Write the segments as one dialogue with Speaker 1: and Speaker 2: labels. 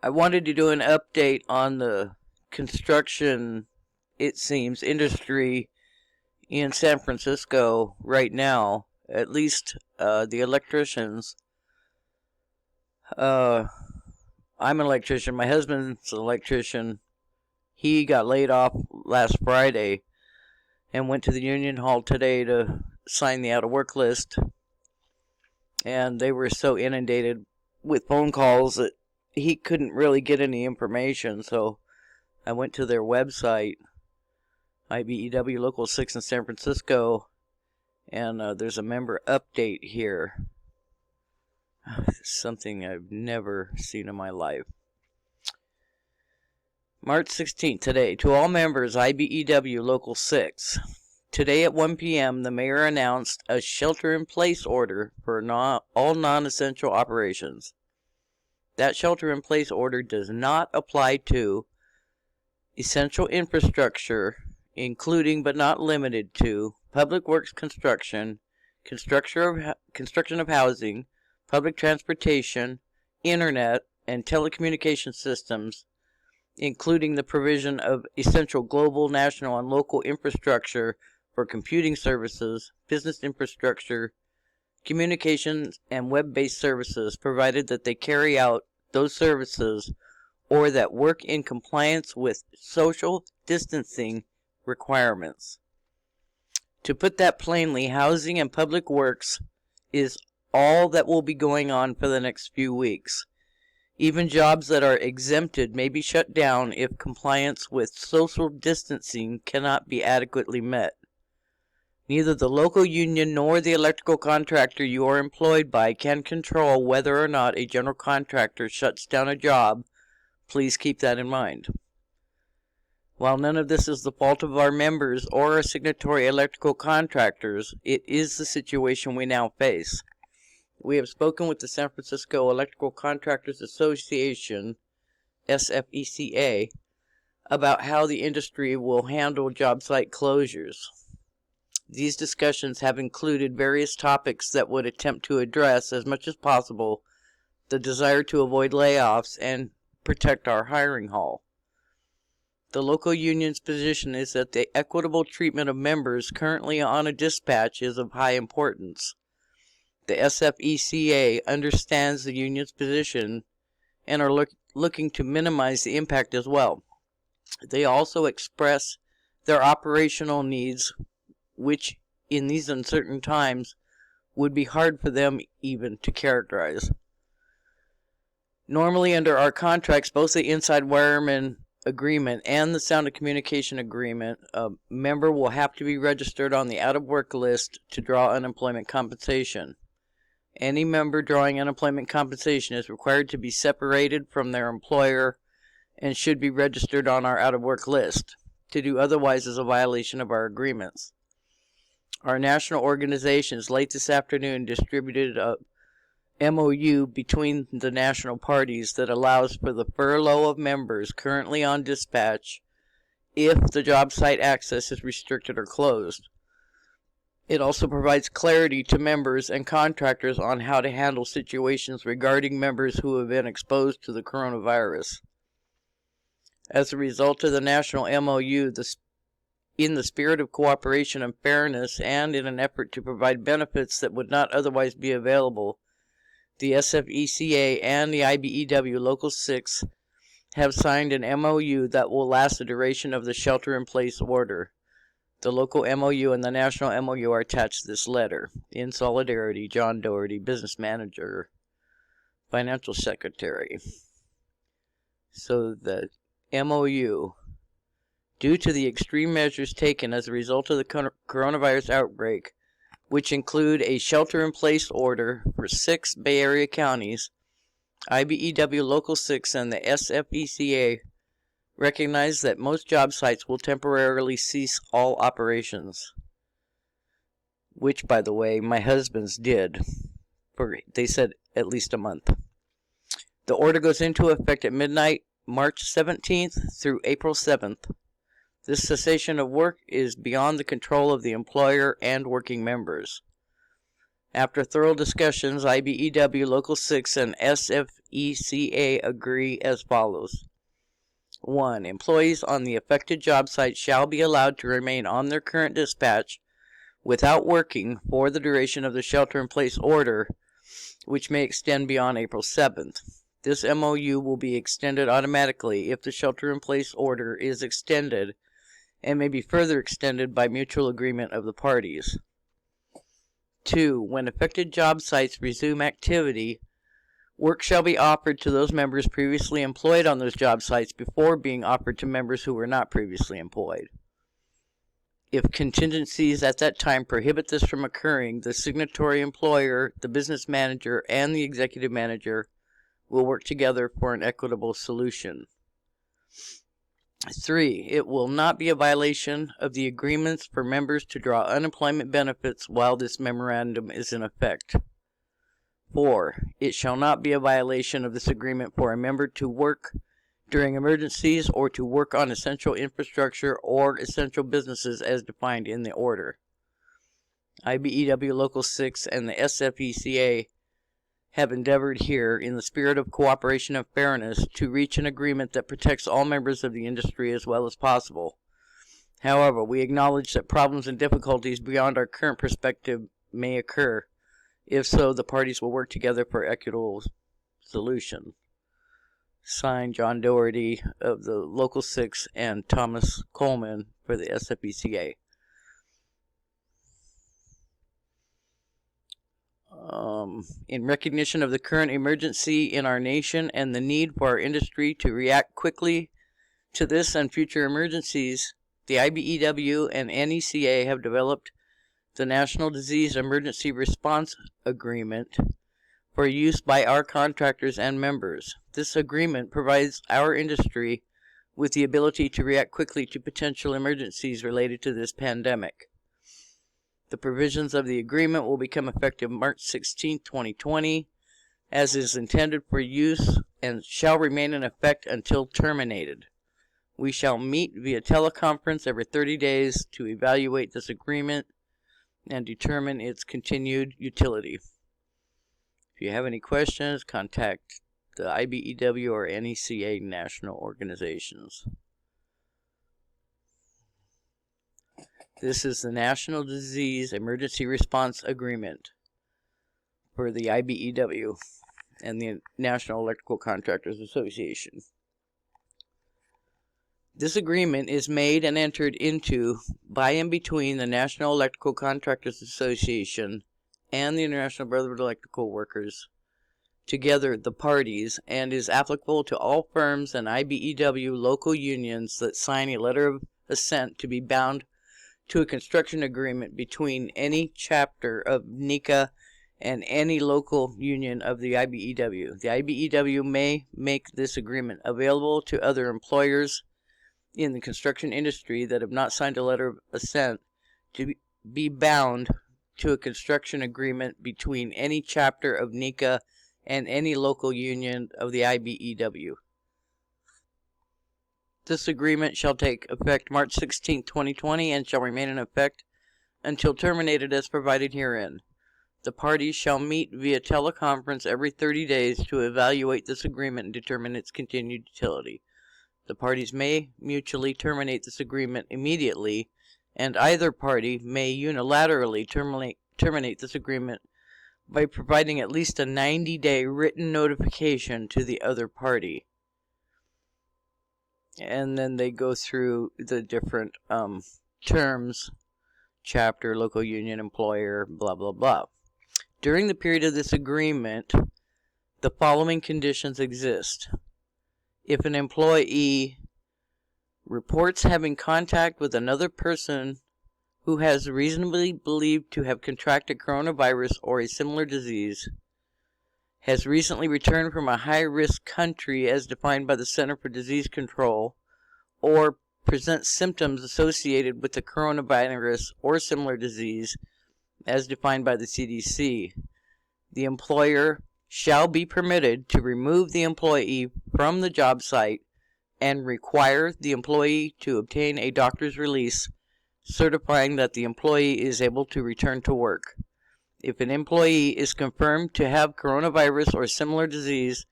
Speaker 1: I wanted to do an update on the construction, it seems, industry in San Francisco right now. At least the electricians. I'm an electrician. My husband's an electrician. He got laid off last Friday and went to the union hall today to sign the out-of-work list. And they were so inundated with phone calls that he couldn't really get any information. So I went to their website, IBEW Local 6 in San Francisco, and there's a member update here. Something I've never seen in my life. March 16th, today. To all members, IBEW Local 6. Today at 1 p.m., the mayor announced a shelter-in-place order for all non-essential operations. That shelter-in-place order does not apply to essential infrastructure, including but not limited to public works construction, construction of housing, public transportation, internet, and telecommunication systems, including the provision of essential global, national, and local infrastructure for computing services, business infrastructure, communications, and web-based services, provided that they carry out those services or that work in compliance with social distancing requirements. To put that plainly, housing and public works is all that will be going on for the next few weeks. Even jobs that are exempted may be shut down if compliance with social distancing cannot be adequately met. Neither the local union nor the electrical contractor you are employed by can control whether or not a general contractor shuts down a job. Please keep that in mind. While none of this is the fault of our members or our signatory electrical contractors, it is the situation we now face. We have spoken with the San Francisco Electrical Contractors Association, SFECA, about how the industry will handle job site closures. These discussions have included various topics that would attempt to address, as much as possible, the desire to avoid layoffs and protect our hiring hall. The local union's position is that the equitable treatment of members currently on a dispatch is of high importance. The SFECA understands the union's position and are looking to minimize the impact as well. They also express their operational needs, which in these uncertain times would be hard for them even to characterize. Normally, under our contracts, both the Inside Wireman Agreement and the Sound of Communication Agreement, a member will have to be registered on the out-of-work list to draw unemployment compensation. Any member drawing unemployment compensation is required to be separated from their employer and should be registered on our out-of-work list. To do otherwise is a violation of our agreements. Our national organizations late this afternoon distributed a MOU between the national parties that allows for the furlough of members currently on dispatch if the job site access is restricted or closed. It also provides clarity to members and contractors on how to handle situations regarding members who have been exposed to the coronavirus. As a result of the national MOU, in the spirit of cooperation and fairness, and in an effort to provide benefits that would not otherwise be available, the SFECA and the IBEW Local 6 have signed an MOU that will last the duration of the shelter-in-place order. The local MOU and the national MOU are attached to this letter. In solidarity, John Doherty, Business Manager, Financial Secretary. So the MOU, due to the extreme measures taken as a result of the coronavirus outbreak, which include a shelter-in-place order for 6 Bay Area counties, IBEW Local 6 and the SFECA recognize that most job sites will temporarily cease all operations, which, by the way, my husband's did, they said at least a month. The order goes into effect at midnight, March 17th through April 7th. This cessation of work is beyond the control of the employer and working members. After thorough discussions, IBEW Local 6 and SFECA agree as follows. 1. Employees on the affected job site shall be allowed to remain on their current dispatch without working for the duration of the shelter-in-place order, which may extend beyond April 7th. This MOU will be extended automatically if the shelter-in-place order is extended and may be further extended by mutual agreement of the parties. 2. When affected job sites resume activity, work shall be offered to those members previously employed on those job sites before being offered to members who were not previously employed. If contingencies at that time prohibit this from occurring, the signatory employer, the business manager, and the executive manager will work together for an equitable solution. 3. It will not be a violation of the agreements for members to draw unemployment benefits while this memorandum is in effect. 4. It shall not be a violation of this agreement for a member to work during emergencies or to work on essential infrastructure or essential businesses as defined in the order. IBEW Local 6 and the SFECA have endeavored here, in the spirit of cooperation and fairness, to reach an agreement that protects all members of the industry as well as possible. However, we acknowledge that problems and difficulties beyond our current perspective may occur. If so, the parties will work together for equitable solution. Signed, John Doherty of the Local 6 and Thomas Coleman for the SFECA. In recognition of the current emergency in our nation and the need for our industry to react quickly to this and future emergencies, the IBEW and NECA have developed the National Disease Emergency Response Agreement for use by our contractors and members. This agreement provides our industry with the ability to react quickly to potential emergencies related to this pandemic. The provisions of the agreement will become effective March 16, 2020, as is intended for use, and shall remain in effect until terminated. We shall meet via teleconference every 30 days to evaluate this agreement and determine its continued utility. If you have any questions, contact the IBEW or NECA national organizations. This is the National Disease Emergency Response Agreement for the IBEW and the National Electrical Contractors Association. This agreement is made and entered into by and between the National Electrical Contractors Association and the International Brotherhood of Electrical Workers, together the parties, and is applicable to all firms and IBEW local unions that sign a letter of assent to be bound to a construction agreement between any chapter of NECA and any local union of the IBEW. The IBEW may make this agreement available to other employers in the construction industry that have not signed a letter of assent to be bound to a construction agreement between any chapter of NECA and any local union of the IBEW. This agreement shall take effect March 16, 2020, and shall remain in effect until terminated as provided herein. The parties shall meet via teleconference every 30 days to evaluate this agreement and determine its continued utility. The parties may mutually terminate this agreement immediately, and either party may unilaterally terminate this agreement by providing at least a 90-day written notification to the other party. And then they go through the different terms, chapter, local union, employer, blah, blah, blah. During the period of this agreement, the following conditions exist. If an employee reports having contact with another person who has reasonably believed to have contracted coronavirus or a similar disease, has recently returned from a high-risk country as defined by the Center for Disease Control, or presents symptoms associated with the coronavirus or similar disease as defined by the CDC, the employer shall be permitted to remove the employee from the job site and require the employee to obtain a doctor's release certifying that the employee is able to return to work. If an employee is confirmed to have coronavirus or similar disease,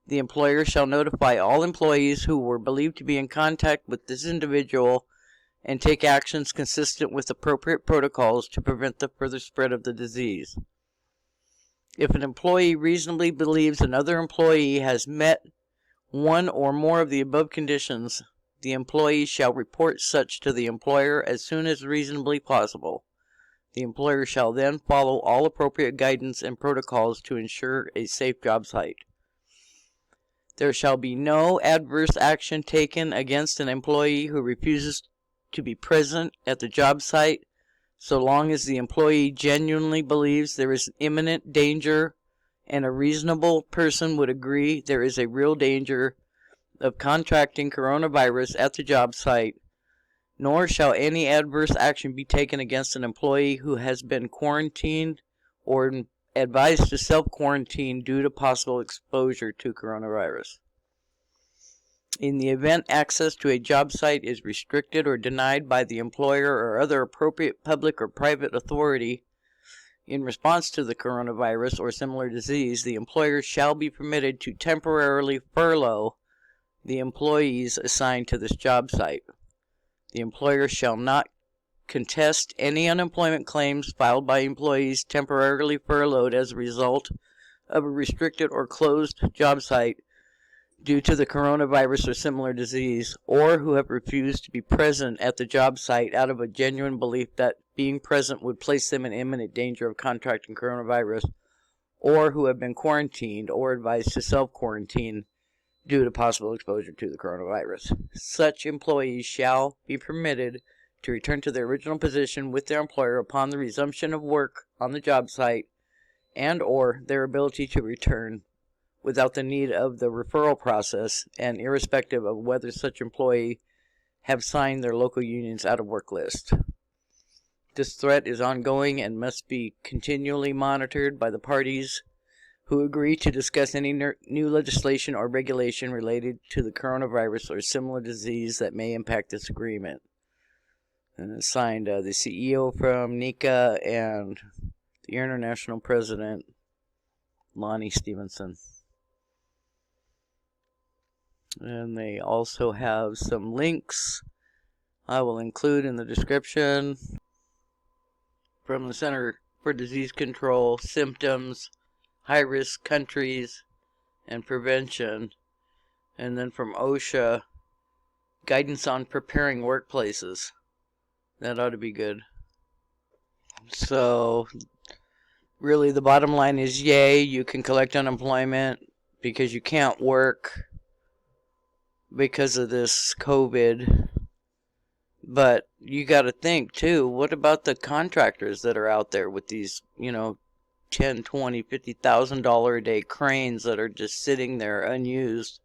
Speaker 1: the employer shall notify all employees who were believed to be in contact with this individual and take actions consistent with appropriate protocols to prevent the further spread of the disease. If an employee reasonably believes another employee has met one or more of the above conditions, the employee shall report such to the employer as soon as reasonably possible. The employer shall then follow all appropriate guidance and protocols to ensure a safe job site. There shall be no adverse action taken against an employee who refuses to be present at the job site so long as the employee genuinely believes there is imminent danger and a reasonable person would agree there is a real danger of contracting coronavirus at the job site, nor shall any adverse action be taken against an employee who has been quarantined or advised to self-quarantine due to possible exposure to coronavirus. In the event access to a job site is restricted or denied by the employer or other appropriate public or private authority in response to the coronavirus or similar disease, the employer shall be permitted to temporarily furlough the employees assigned to this job site. The employer shall not contest any unemployment claims filed by employees temporarily furloughed as a result of a restricted or closed job site due to the coronavirus or similar disease, or who have refused to be present at the job site out of a genuine belief that being present would place them in imminent danger of contracting coronavirus, or who have been quarantined or advised to self-quarantine due to possible exposure to the coronavirus. Such employees shall be permitted to return to their original position with their employer upon the resumption of work on the job site and or their ability to return without the need of the referral process and irrespective of whether such employee have signed their local union's out-of-work list. This threat is ongoing and must be continually monitored by the parties who agree to discuss any new legislation or regulation related to the coronavirus or similar disease that may impact this agreement. And it's signed the CEO from NICA and the international president, Lonnie Stevenson. And they also have some links I will include in the description from the Center for Disease Control, Symptoms, High-Risk Countries, and Prevention. And then from OSHA, Guidance on Preparing Workplaces. That ought to be good. So, really the bottom line is, yay, you can collect unemployment because you can't work because of this COVID. But you got to think too, what about the contractors that are out there with these, $10, $20, $50,000 a day cranes that are just sitting there unused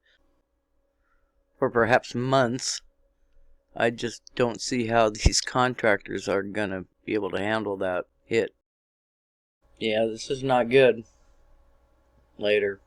Speaker 1: for perhaps months? I just don't see how these contractors are gonna be able to handle that hit. Yeah, this is not good. Later.